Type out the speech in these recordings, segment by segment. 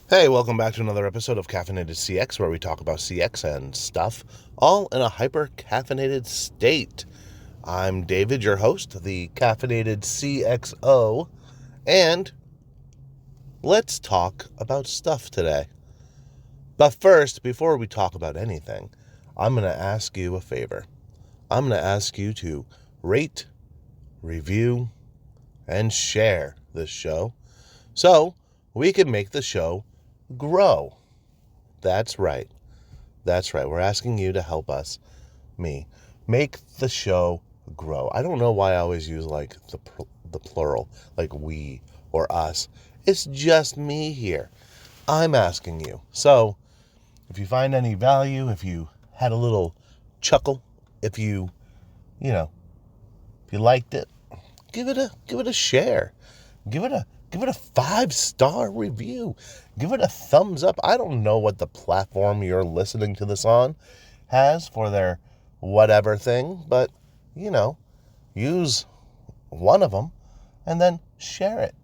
Hey, welcome back to another episode of Caffeinated CX, where we talk about CX and stuff, all in a hyper caffeinated state. I'm David, your host, the Caffeinated CXO, and let's talk about stuff today. But first, before we talk about anything, I'm going to ask you a favor. I'm going to ask you to rate, review, and share this show so we can make the show grow. That's right. That's right. We're asking you to help us, make the show grow. I don't know why I always use like the plural, like we or us. It's just me here. I'm asking you. So, if you find any value, if you had a little chuckle, if you know, if you liked it, give it a share. Give it a 5-star review. Give it a thumbs up. I don't know what the platform you're listening to this on has for their whatever thing, but use one of them and then share it.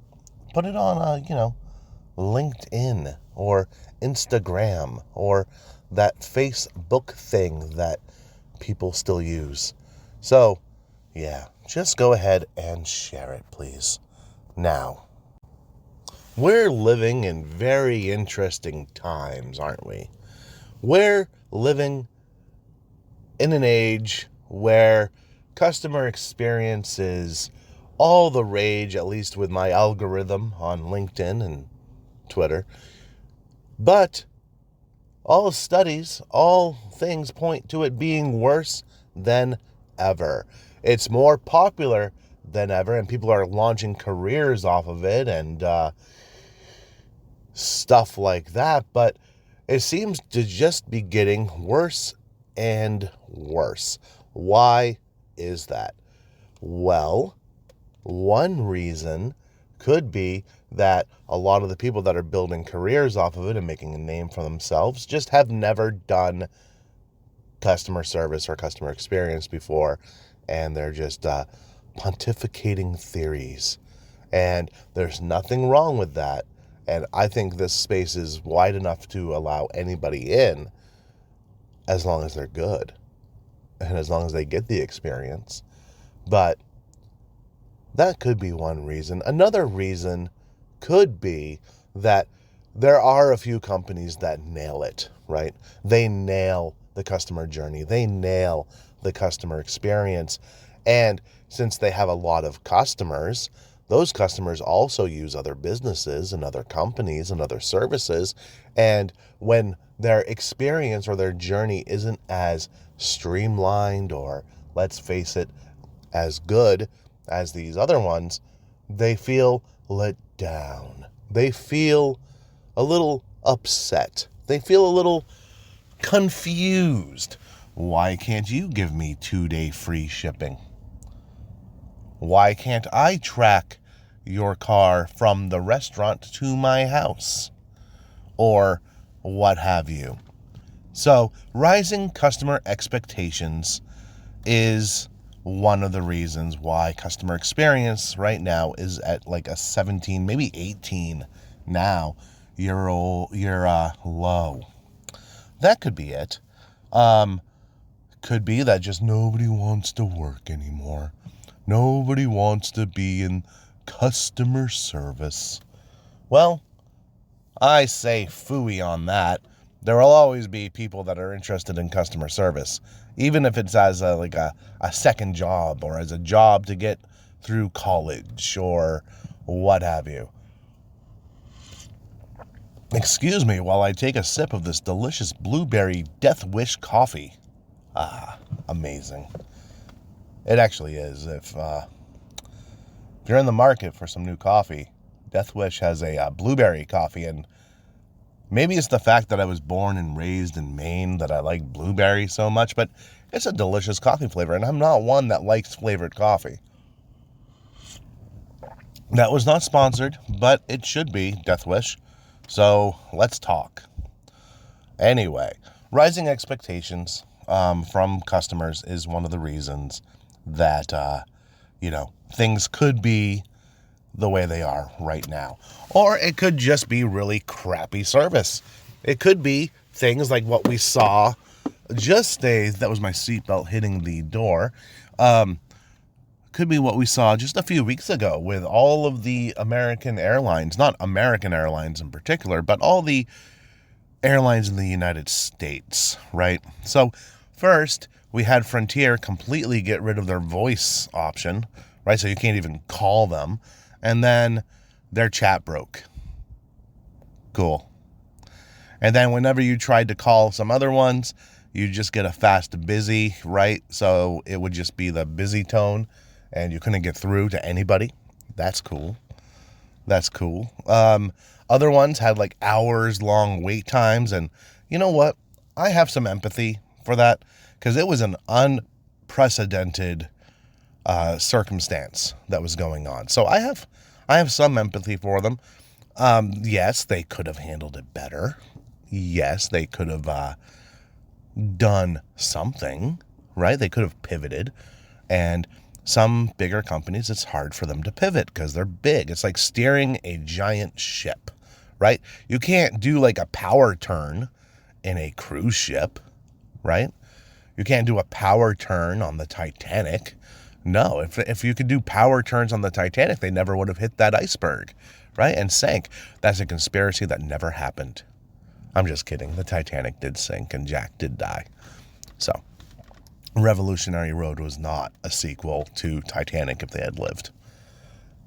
Put it on LinkedIn or Instagram or that Facebook thing that people still use. So, yeah, just go ahead and share it, please. Now, we're living in very interesting times, aren't we? We're living in an age where customer experience is all the rage, at least with my algorithm on LinkedIn and Twitter. But all studies, all things point to it being worse than ever. It's more popular than ever, and people are launching careers off of it and stuff like that, but it seems to just be getting worse and worse. Why is that? Well, one reason could be that a lot of the people that are building careers off of it and making a name for themselves just have never done customer service or customer experience before, and they're just pontificating theories. And there's nothing wrong with that. And I think this space is wide enough to allow anybody in as long as they're good and as long as they get the experience. But that could be one reason. Another reason could be that there are a few companies that nail it, right? They nail the customer journey. They nail the customer experience. And since they have a lot of customers, those customers also use other businesses and other companies and other services. And when their experience or their journey isn't as streamlined or, let's face it, as good as these other ones, they feel let down. They feel a little upset. They feel a little confused. Why can't you give me 2-day free shipping? Why can't I track your car from the restaurant to my house? Or what have you. So, rising customer expectations is one of the reasons why customer experience right now is at like a 17, maybe 18 now year low. That could be it. Could be that just nobody wants to work anymore. Nobody wants to be in customer service. Well, I say phooey on that. There will always be people that are interested in customer service, even if it's as a second job or as a job to get through college or what have you. Excuse me while I take a sip of this delicious blueberry Death Wish coffee. Amazing. It actually is. If you're in the market for some new coffee, Death Wish has a blueberry coffee, and maybe it's the fact that I was born and raised in Maine that I like blueberry so much, but it's a delicious coffee flavor, and I'm not one that likes flavored coffee. That was not sponsored, but it should be, Death Wish. So let's talk. Anyway, rising expectations from customers is one of the reasons that, things could be the way they are right now. Or it could just be really crappy service. It could be things like what we saw that was my seatbelt hitting the door. Could be what we saw just a few weeks ago with all of the American airlines, not American Airlines in particular, but all the airlines in the United States, right? So first, we had Frontier completely get rid of their voice option, right? So you can't even call them. And then their chat broke. Cool. And then whenever you tried to call some other ones, you just get a fast busy, right? So it would just be the busy tone and you couldn't get through to anybody. That's cool. Other ones had like hours long wait times. And you know what? I have some empathy for that because it was an unprecedented circumstance that was going on. So I have some empathy for them. Yes, they could have handled it better. Yes, they could have done something, right? They could have pivoted. And some bigger companies, it's hard for them to pivot because they're big. It's like steering a giant ship, right? You can't do like a power turn in a cruise ship, right? You can't do a power turn on the Titanic. No, if you could do power turns on the Titanic, they never would have hit that iceberg, right? And sank. That's a conspiracy that never happened. I'm just kidding. The Titanic did sink and Jack did die. So, Revolutionary Road was not a sequel to Titanic if they had lived.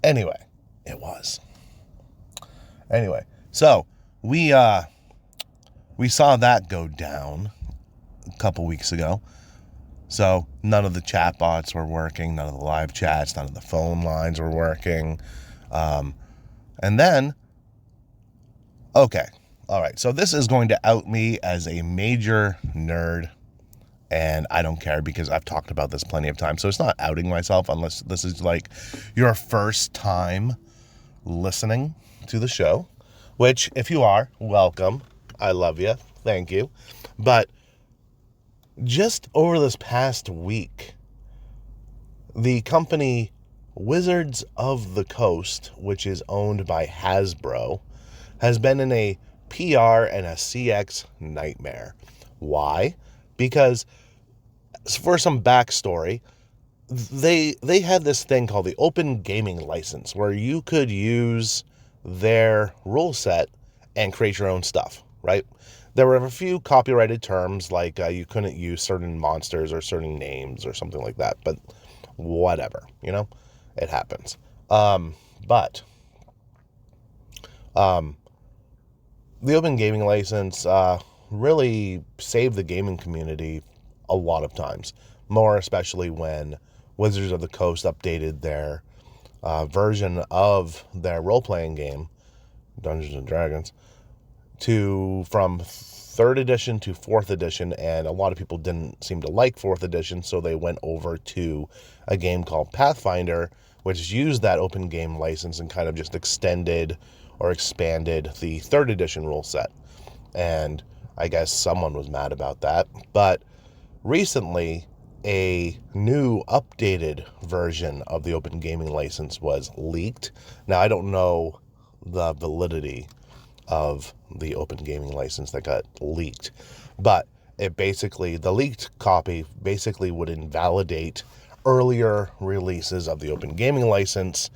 Anyway, it was. Anyway, so we saw that go down a couple weeks ago. So none of the chat bots were working, none of the live chats, none of the phone lines were working. And then, okay, all right. So this is going to out me as a major nerd. And I don't care because I've talked about this plenty of times. So it's not outing myself unless this is like your first time listening to the show, which if you are, welcome. I love you. Thank you. But just over this past week, the company Wizards of the Coast, which is owned by Hasbro, has been in a PR and a CX nightmare. Why? Because for some backstory, they had this thing called the Open Gaming License where you could use their rule set and create your own stuff, right? There were a few copyrighted terms like you couldn't use certain monsters or certain names or something like that, but whatever, it happens. But the Open Gaming License really saved the gaming community a lot of times, more especially when Wizards of the Coast updated their version of their role-playing game, Dungeons & Dragons, from 3rd edition to 4th edition, and a lot of people didn't seem to like 4th edition, so they went over to a game called Pathfinder, which used that open game license and kind of just extended or expanded the 3rd edition rule set. And I guess someone was mad about that. But recently, a new updated version of the Open Gaming License was leaked. Now, I don't know the validity of the Open Gaming License that got leaked, but the leaked copy basically would invalidate earlier releases of the Open Gaming License,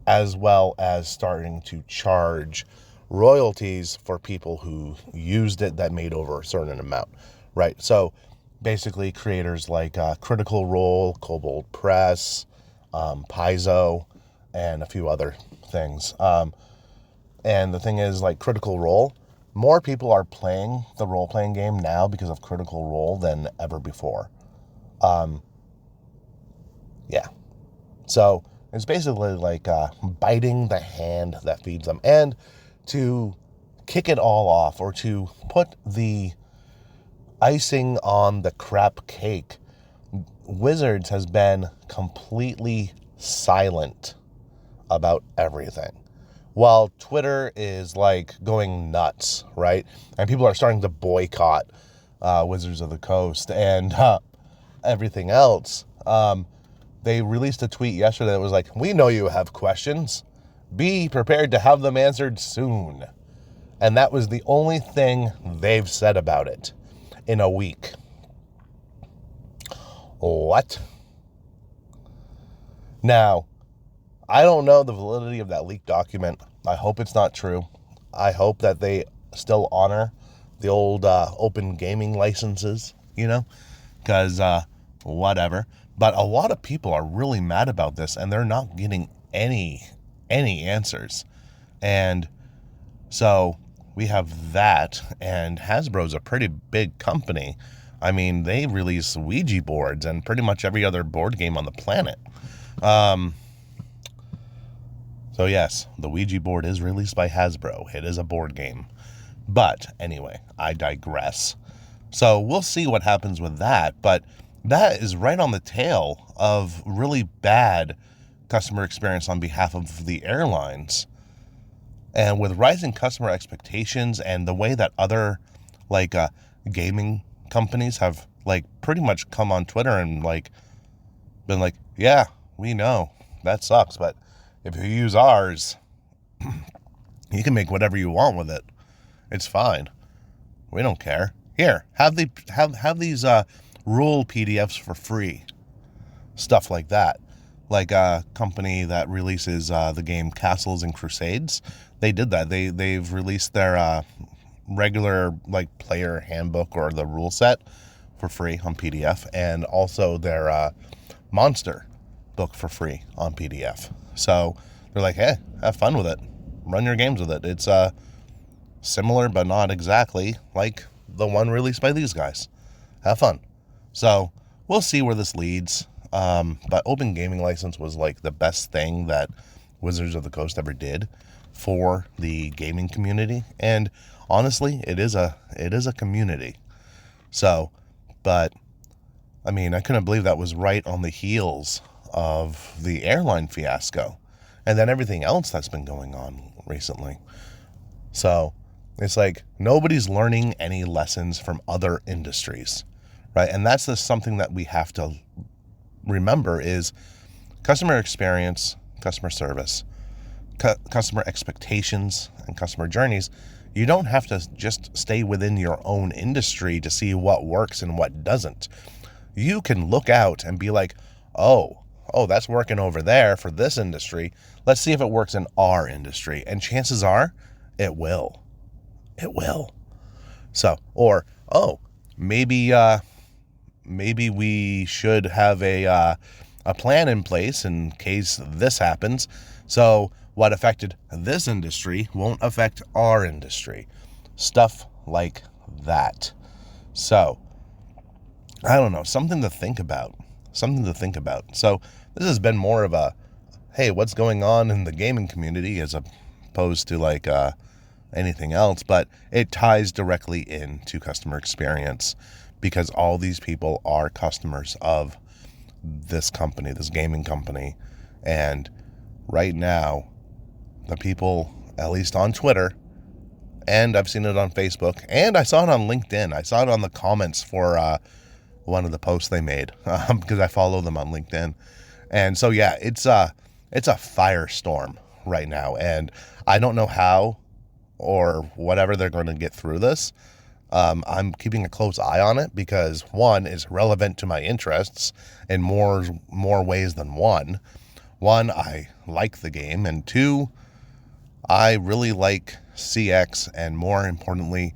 as well as starting to charge royalties for people who used it that made over a certain amount, right? So basically creators like Critical Role, Kobold Press, Paizo, and a few other things. And the thing is, like Critical Role, more people are playing the role-playing game now because of Critical Role than ever before. Yeah. So it's basically like biting the hand that feeds them. And to kick it all off, or to put the icing on the crap cake, Wizards has been completely silent about everything. While Twitter is like going nuts, right? And people are starting to boycott Wizards of the Coast and everything else. They released a tweet yesterday that was like, we know you have questions. Be prepared to have them answered soon. And that was the only thing they've said about it in a week. What? Now, I don't know the validity of that leaked document. I hope it's not true. I hope that they still honor the old open gaming licenses, because whatever. But a lot of people are really mad about this, and they're not getting any answers. And so we have that, and Hasbro's a pretty big company. I mean, they release Ouija boards and pretty much every other board game on the planet. So yes, the Ouija board is released by Hasbro. It is a board game. But anyway, I digress. So we'll see what happens with that. But that is right on the tail of really bad customer experience on behalf of the airlines. And with rising customer expectations and the way that other gaming companies have pretty much come on Twitter and been like, yeah, we know that sucks, but if you use ours, you can make whatever you want with it. It's fine. We don't care. Here, have these rule PDFs for free. Stuff like that. Like a company that releases the game Castles and Crusades, they did that. They've released their regular player handbook or the rule set for free on PDF, and also their monster book for free on PDF. So they're like, hey, have fun with it. Run your games with it. It's similar, but not exactly like the one released by these guys. Have fun. So we'll see where this leads. But open gaming license was the best thing that Wizards of the Coast ever did for the gaming community. And honestly, it is a community. So, but I mean, I couldn't believe that was right on the heels of the airline fiasco and then everything else that's been going on recently. So it's nobody's learning any lessons from other industries, right? And that's just something that we have to remember is customer experience, customer service, customer expectations, and customer journeys. You don't have to just stay within your own industry to see what works and what doesn't. You can look out and be like, oh, that's working over there for this industry. Let's see if it works in our industry. And chances are it will. It will. So, or, maybe we should have a plan in place in case this happens. So what affected this industry won't affect our industry. Stuff like that. So I don't know, something to think about. So this has been more of a, hey, what's going on in the gaming community as opposed to anything else, but it ties directly into customer experience because all these people are customers of this company, this gaming company. And right now, the people, at least on Twitter, and I've seen it on Facebook, and I saw it on LinkedIn. I saw it on the comments for one of the posts they made because I follow them on LinkedIn. And so, yeah, it's a firestorm right now. And I don't know how or whatever they're going to get through this. I'm keeping a close eye on it because one is relevant to my interests in more ways than one. One, I like the game, and two, I really like CX, and more importantly,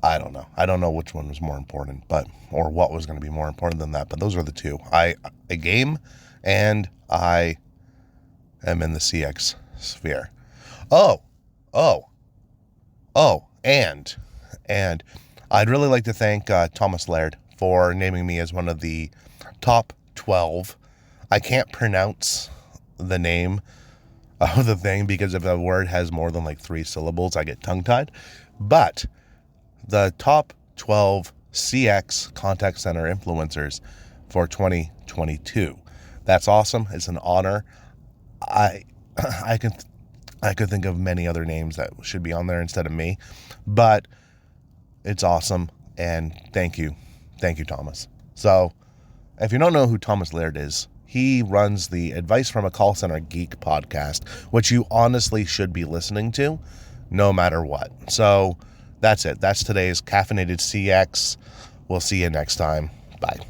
I don't know. I don't know which one was more important, or what was going to be more important than that, but those are the two. A game, and I am in the CX sphere. And I'd really like to thank Thomas Laird for naming me as one of the top 12. I can't pronounce the name of the thing because if a word has more than 3 syllables, I get tongue-tied. But the top 12 CX contact center influencers for 2022. That's awesome. It's an honor. I could think of many other names that should be on there instead of me, but it's awesome. And thank you, Thomas. So if you don't know who Thomas Laird is, He runs the Advice from a Call Center Geek podcast, which you honestly should be listening to no matter what. So that's it. That's today's Caffeinated CX. We'll see you next time. Bye.